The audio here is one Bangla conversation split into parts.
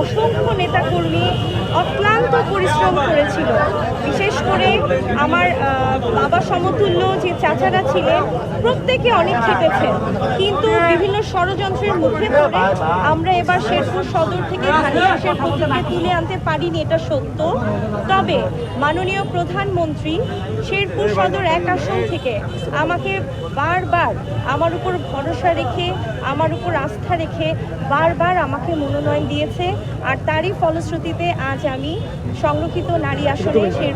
অসংখ্য নেতাকর্মী অক্লান্ত পরিশ্রম করেছিল। বিশেষ করে আমার বাবা সমতুল্য যে চাচারা ছিলেন প্রত্যেকে অনেক খেটেছেন, কিন্তু বিভিন্ন ষড়যন্ত্রের মুখে পড়ে আমরা এবার শেরপুর সদর থেকে ধানের প্রতীকে তুলে আনতে পারিনি, এটা সত্য। তবে মাননীয় প্রধানমন্ত্রী শেরপুর সদর 1 আসন থেকে আমাকে বারবার আমার উপর ভরসা রেখে, আমার উপর আস্থা রেখে বারবার আমাকে মনোনয়ন দিয়েছে। আর তারই ফলশ্রুতিতে আজ আমি সংরক্ষিত নারী আসনে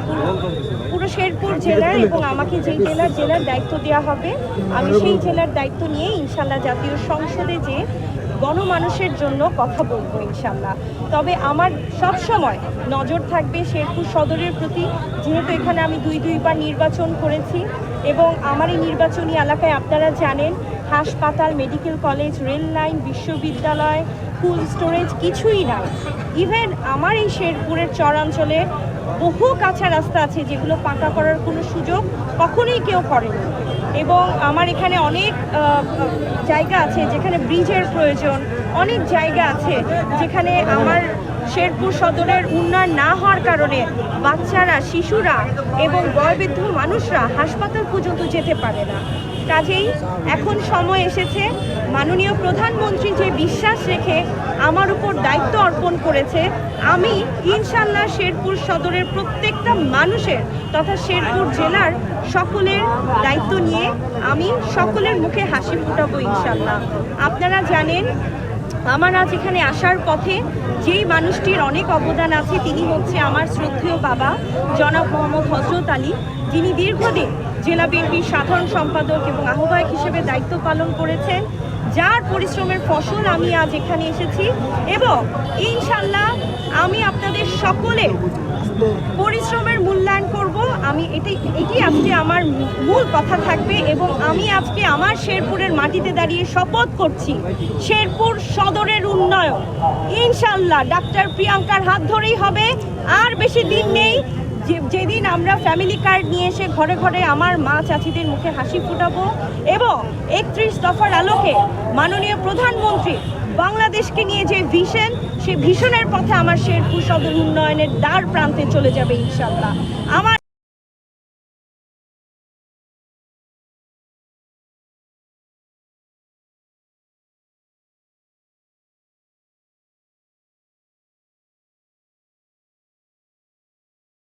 পুরো শেরপুর জেলার এবং আমাকে যেই জেলার দায়িত্ব দেওয়া হবে আমি সেই জেলার দায়িত্ব নিয়ে ইনশাল্লাহ জাতীয় সংসদে যে গণমানুষের জন্য কথা বলবো ইনশাল্লাহ। তবে আমার সব সময় নজর থাকবে শেরপুর সদরের প্রতি, যেহেতু এখানে আমি দুইবার নির্বাচন করেছি এবং আমার এই নির্বাচনী এলাকায় আপনারা জানেন হাসপাতাল, মেডিকেল কলেজ, রেল লাইন, বিশ্ববিদ্যালয়, কোল্ড স্টোরেজ কিছুই নাই। ইভেন আমার এই শেরপুরের চরাঞ্চলে বহু কাঁচা রাস্তা আছে যেগুলো পাকা করার কোনো সুযোগ কখনোই কেউ করেনি। এবং আমার এখানে অনেক জায়গা আছে যেখানে ব্রিজের প্রয়োজন, অনেক জায়গা আছে যেখানে আমার শেরপুর সদরের উন্নয়ন না হওয়ার কারণে বাচ্চারা, শিশুরা এবং বয়োবৃদ্ধ মানুষরা হাসপাতাল পর্যন্ত যেতে পারে না। কাজেই এখন সময় এসেছে, মাননীয় প্রধানমন্ত্রী যে বিশ্বাস রেখে আমার উপর দায়িত্ব অর্পণ করেছে, আমি ইনশাল্লাহ শেরপুর সদরের প্রত্যেকটা মানুষের তথা শেরপুর জেলার সকলের দায়িত্ব নিয়ে আমি সকলের মুখে হাসি ফোটাবো ইনশাল্লাহ। আপনারা জানেন আমার আজ এখানে আসার পথে যেই মানুষটির অনেক অবদান আছে তিনি হচ্ছে আমার শ্রদ্ধেয় বাবা জনাব মোহাম্মদ হযরত আলী, যিনি দীর্ঘদিন জেলা বিএনপির সাধারণ সম্পাদক এবং আহ্বায়ক হিসেবে দায়িত্ব পালন করেছেন, যার পরিশ্রমের ফসল আমি আজ এখানে এসেছি। এবং ইনশাল্লাহ আমি আপনাদের সকলের পরিশ্রমের মূল্যায়ন করব। আমি এটি আজকে আমার মূল কথা থাকবে এবং আমি আজকে আমার শেরপুরের মাটিতে দাঁড়িয়ে শপথ করছি শেরপুর সদরের উন্নয়ন ইনশাল্লাহ ডাক্তার প্রিয়াঙ্কার হাত ধরেই হবে। আর বেশি দিন নেই যেদিন আমরা ফ্যামিলি কার্ড নিয়ে এসে ঘরে ঘরে আমার মা চাচিদের মুখে হাসি ফোটাবো এবং 31 দফার আলোকে মাননীয় প্রধানমন্ত্রী বাংলাদেশকে নিয়ে যে ভিশন, সেই ভিশনের পথে আমার শেরপুর সদর উন্নয়নের দ্বার প্রান্তে চলে যাবে ইনশাল্লাহ। আমার